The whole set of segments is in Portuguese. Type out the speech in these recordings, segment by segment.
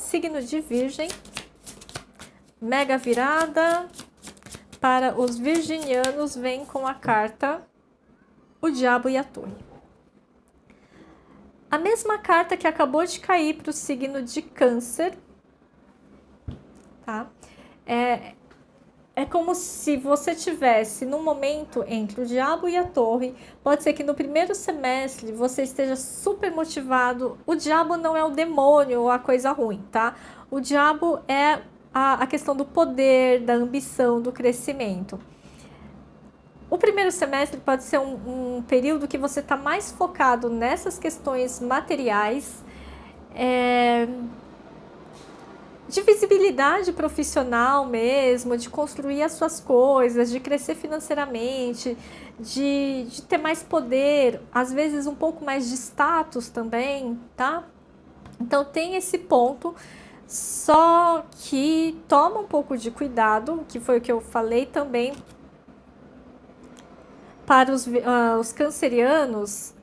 signo de Virgem, mega virada para os virginianos, vem com a carta o Diabo e a Torre. A mesma carta que acabou de cair para o signo de Câncer, tá? É como se você tivesse num momento entre o Diabo e a Torre. Pode ser que no primeiro semestre você esteja super motivado. O diabo não é o demônio ou a coisa ruim, tá? O diabo é a questão do poder, da ambição, do crescimento. O primeiro semestre pode ser um período que você está mais focado nessas questões materiais, de visibilidade profissional mesmo, de construir as suas coisas, de crescer financeiramente, de ter mais poder, às vezes um pouco mais de status também, tá? Então tem esse ponto, só que toma um pouco de cuidado, que foi o que eu falei também para os cancerianos,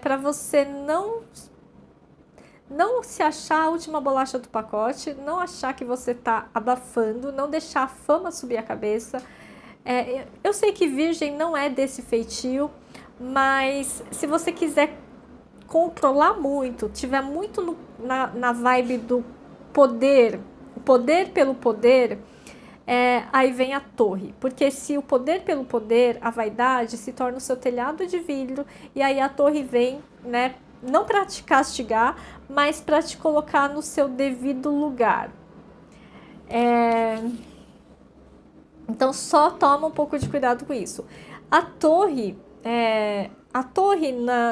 para você não se achar a última bolacha do pacote, não achar que você está abafando, não deixar a fama subir a cabeça. Eu sei que Virgem não é desse feitio, mas se você quiser controlar muito, tiver muito na vibe do poder, o poder pelo poder, aí vem a Torre, porque se o poder pelo poder, a vaidade, se torna o seu telhado de vidro, e aí a Torre vem, né, não para te castigar, mas para te colocar no seu devido lugar. Então só toma um pouco de cuidado com isso. A Torre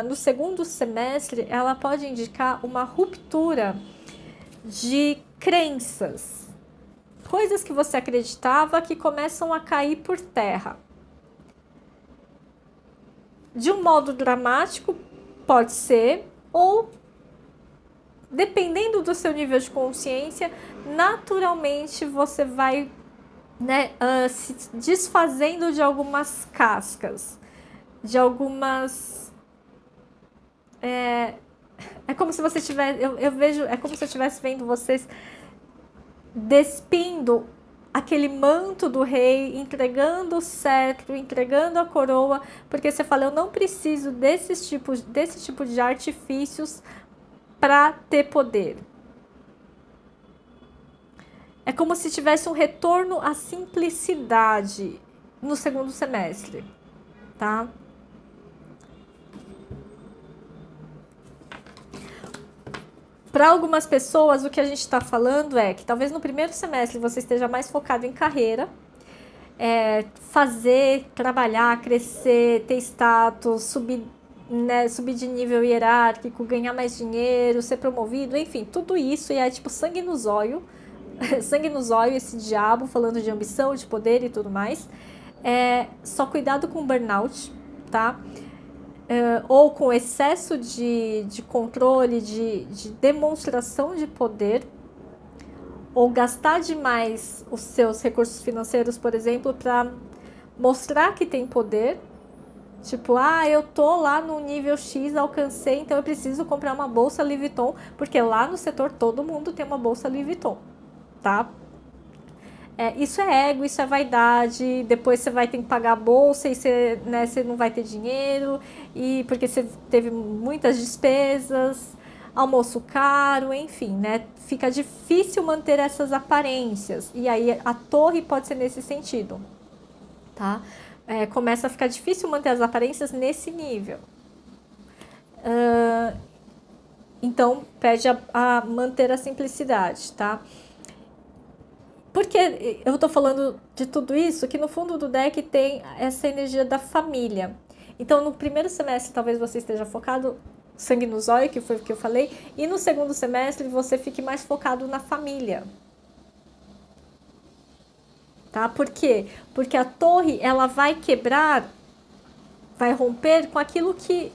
no segundo semestre, ela pode indicar uma ruptura de crenças. Coisas que você acreditava que começam a cair por terra. De um modo dramático, pode ser, ou dependendo do seu nível de consciência, naturalmente você vai, né, se desfazendo de algumas cascas, de algumas... É como se você tivesse... Eu vejo... É como se eu estivesse vendo vocês despindo aquele manto do rei, entregando o cetro, entregando a coroa, porque você fala, eu não preciso desse tipo de artifícios para ter poder. É como se tivesse um retorno à simplicidade no segundo semestre, tá? Para algumas pessoas, o que a gente está falando é que talvez no primeiro semestre você esteja mais focado em carreira, fazer, trabalhar, crescer, ter status, subir de nível hierárquico, ganhar mais dinheiro, ser promovido, enfim, tudo isso, e é tipo sangue no zóio, esse diabo falando de ambição, de poder e tudo mais. Só cuidado com burnout, tá? Ou com excesso de controle, de demonstração de poder, ou gastar demais os seus recursos financeiros, por exemplo, para mostrar que tem poder. Tipo, eu tô lá no nível X, alcancei, então eu preciso comprar uma bolsa Louis Vuitton, porque lá no setor todo mundo tem uma bolsa Louis Vuitton, tá? Isso é ego, isso é vaidade. Depois você vai ter que pagar a bolsa e você não vai ter dinheiro, e porque você teve muitas despesas, almoço caro, enfim, né? Fica difícil manter essas aparências, e aí a Torre pode ser nesse sentido, tá? Começa a ficar difícil manter as aparências nesse nível. Então, pede a manter a simplicidade, tá? Porque eu tô falando de tudo isso, que no fundo do deck tem essa energia da família. Então, no primeiro semestre, talvez você esteja focado sangue no zóio, que foi o que eu falei, e no segundo semestre você fique mais focado na família. Tá? Por quê? Porque a Torre, ela vai quebrar, vai romper com aquilo que...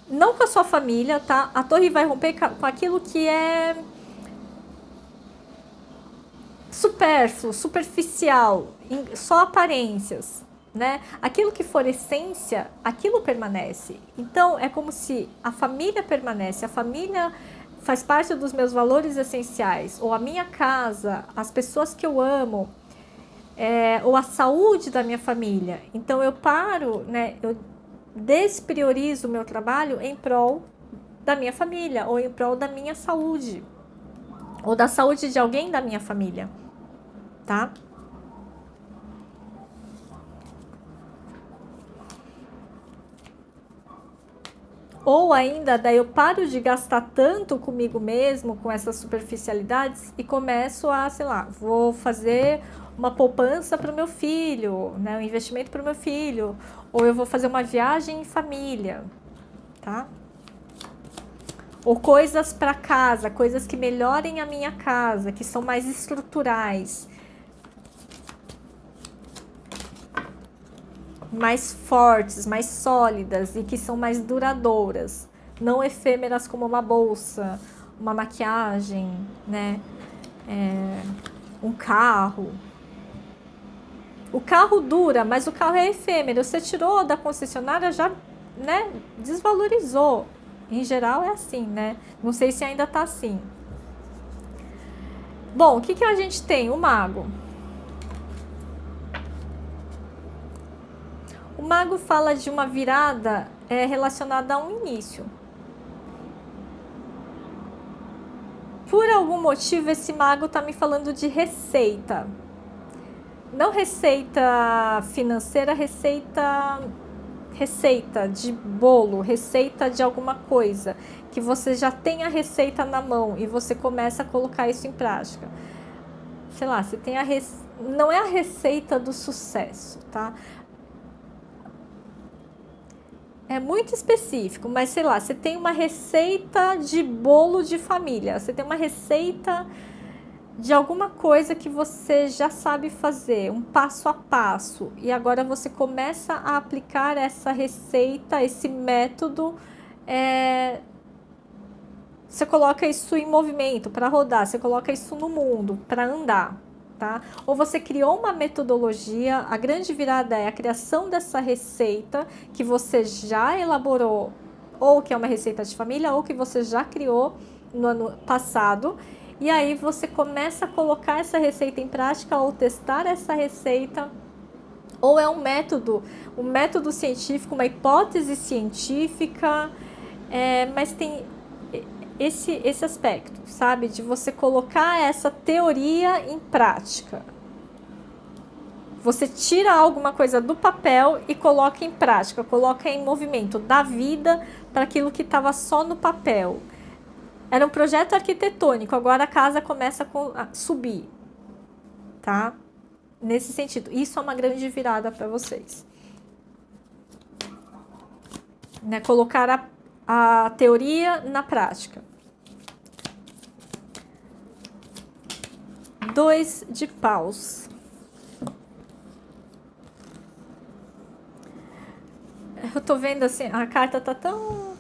Não com a sua família, tá? A Torre vai romper com aquilo que é supérfluo, superficial, só aparências, né? Aquilo que for essência, aquilo permanece. Então, é como se a família permanece, a família faz parte dos meus valores essenciais, ou a minha casa, as pessoas que eu amo, ou a saúde da minha família. Então eu paro, né, eu despriorizo o meu trabalho em prol da minha família, ou em prol da minha saúde, ou da saúde de alguém da minha família, tá? Ou ainda, daí eu paro de gastar tanto comigo mesmo, com essas superficialidades, e começo a, sei lá, vou fazer uma poupança para o meu filho, né, um investimento para o meu filho, ou eu vou fazer uma viagem em família, tá? Ou coisas para casa, coisas que melhorem a minha casa, que são mais estruturais, mais fortes, mais sólidas e que são mais duradouras, não efêmeras como uma bolsa, uma maquiagem, né? Um carro. O carro dura, mas o carro é efêmero. Você tirou da concessionária, já, né, desvalorizou. Em geral é assim, né? Não sei se ainda tá assim. Bom, o que a gente tem? O mago. O mago fala de uma virada relacionada a um início. Por algum motivo, esse mago está me falando de receita. Não receita financeira, receita de bolo, receita de alguma coisa. Que você já tem a receita na mão e você começa a colocar isso em prática. Sei lá, você tem não é a receita do sucesso, tá? É muito específico, mas sei lá, você tem uma receita de bolo de família, você tem uma receita de alguma coisa que você já sabe fazer, um passo a passo, e agora você começa a aplicar essa receita, esse método, você coloca isso em movimento para rodar, você coloca isso no mundo para andar. Tá? Ou você criou uma metodologia, a grande virada é a criação dessa receita que você já elaborou, ou que é uma receita de família, ou que você já criou no ano passado, e aí você começa a colocar essa receita em prática ou testar essa receita, ou é um método científico, uma hipótese científica, mas tem esse aspecto, sabe? De você colocar essa teoria em prática. Você tira alguma coisa do papel e coloca em prática, coloca em movimento, dá vida para aquilo que estava só no papel. Era um projeto arquitetônico, agora a casa começa a subir, tá? Nesse sentido, isso é uma grande virada para vocês. Né? Colocar a teoria na prática. 2 de paus. Eu tô vendo assim, a carta tá tão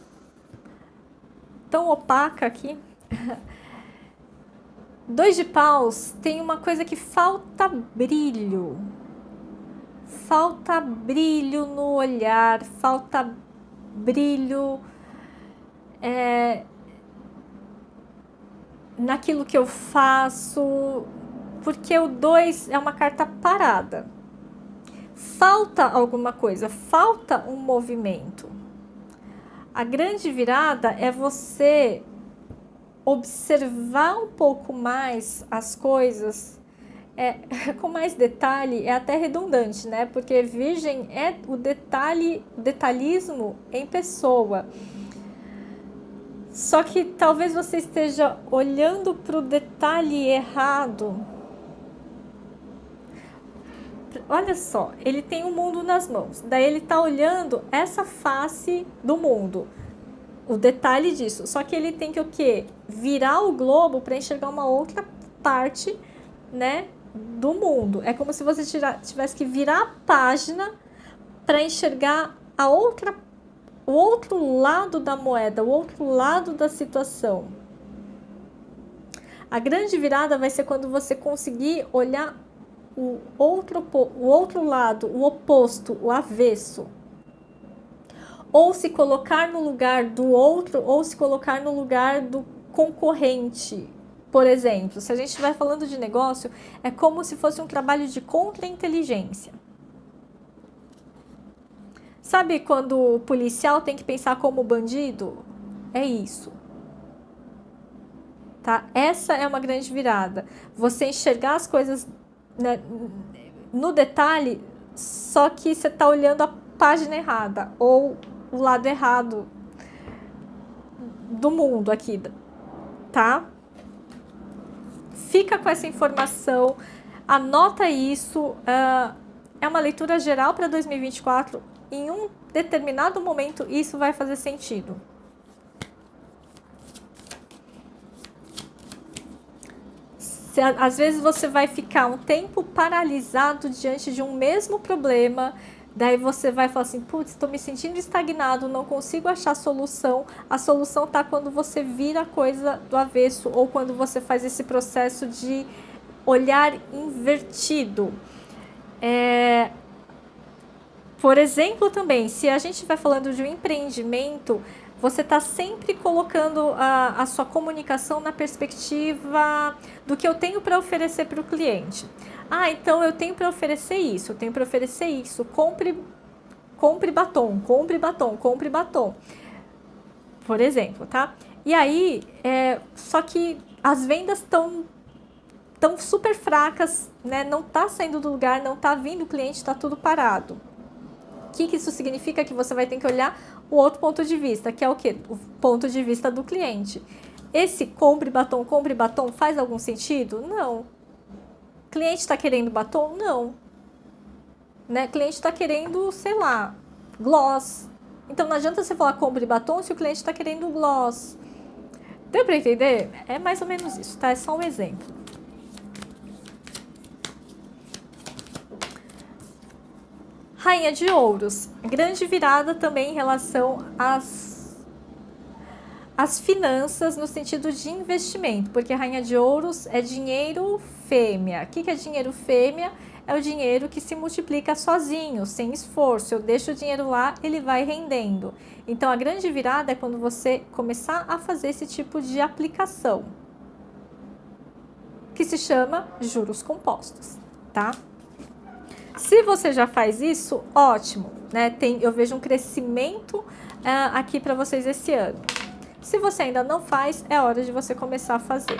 opaca aqui. 2 de paus tem uma coisa que falta brilho. Falta brilho no olhar, falta brilho naquilo que eu faço, porque o 2 é uma carta parada. Falta alguma coisa, falta um movimento. A grande virada é você observar um pouco mais as coisas com mais detalhe. É até redundante, né? Porque Virgem é o detalhismo em pessoa. Só que talvez você esteja olhando para o detalhe errado. Olha só, ele tem o mundo nas mãos. Daí ele está olhando essa face do mundo. O detalhe disso. Só que ele tem que o quê? Virar o globo para enxergar uma outra parte, né, do mundo. É como se você tivesse que virar a página para enxergar o outro lado da moeda, o outro lado da situação. A grande virada vai ser quando você conseguir olhar o outro lado, o oposto, o avesso. Ou se colocar no lugar do outro, ou se colocar no lugar do concorrente. Por exemplo, se a gente estiver falando de negócio, é como se fosse um trabalho de contra-inteligência. Sabe quando o policial tem que pensar como bandido? É isso. Tá? Essa é uma grande virada. Você enxergar as coisas, né, no detalhe, só que você está olhando a página errada ou o lado errado do mundo aqui, tá? Fica com essa informação, anota isso, é uma leitura geral para 2024, em um determinado momento isso vai fazer sentido. Às vezes você vai ficar um tempo paralisado diante de um mesmo problema, daí você vai falar assim, putz, estou me sentindo estagnado, não consigo achar solução. A solução está quando você vira a coisa do avesso ou quando você faz esse processo de olhar invertido. Por exemplo, também, se a gente vai falando de um empreendimento, você está sempre colocando a sua comunicação na perspectiva do que eu tenho para oferecer para o cliente. Ah, então eu tenho para oferecer isso, eu tenho para oferecer isso. Compre batom, compre batom, compre batom. Por exemplo, tá? E aí, só que as vendas estão super fracas, né? Não está saindo do lugar, não está vindo o cliente, está tudo parado. O que isso significa? Que você vai ter que olhar o outro ponto de vista, que é o quê? O ponto de vista do cliente. Esse compre batom faz algum sentido? Não. Cliente está querendo batom? Não. Né? Cliente está querendo, sei lá, gloss. Então não adianta você falar compre batom se o cliente está querendo gloss. Deu para entender? É mais ou menos isso, tá? É só um exemplo. Rainha de Ouros, grande virada também em relação às finanças no sentido de investimento, porque a Rainha de Ouros é dinheiro fêmea. O que é dinheiro fêmea? É o dinheiro que se multiplica sozinho, sem esforço. Eu deixo o dinheiro lá, ele vai rendendo. Então a grande virada é quando você começar a fazer esse tipo de aplicação, que se chama juros compostos, tá? Se você já faz isso, ótimo, né? Eu vejo um crescimento aqui para vocês esse ano. Se você ainda não faz, é hora de você começar a fazer.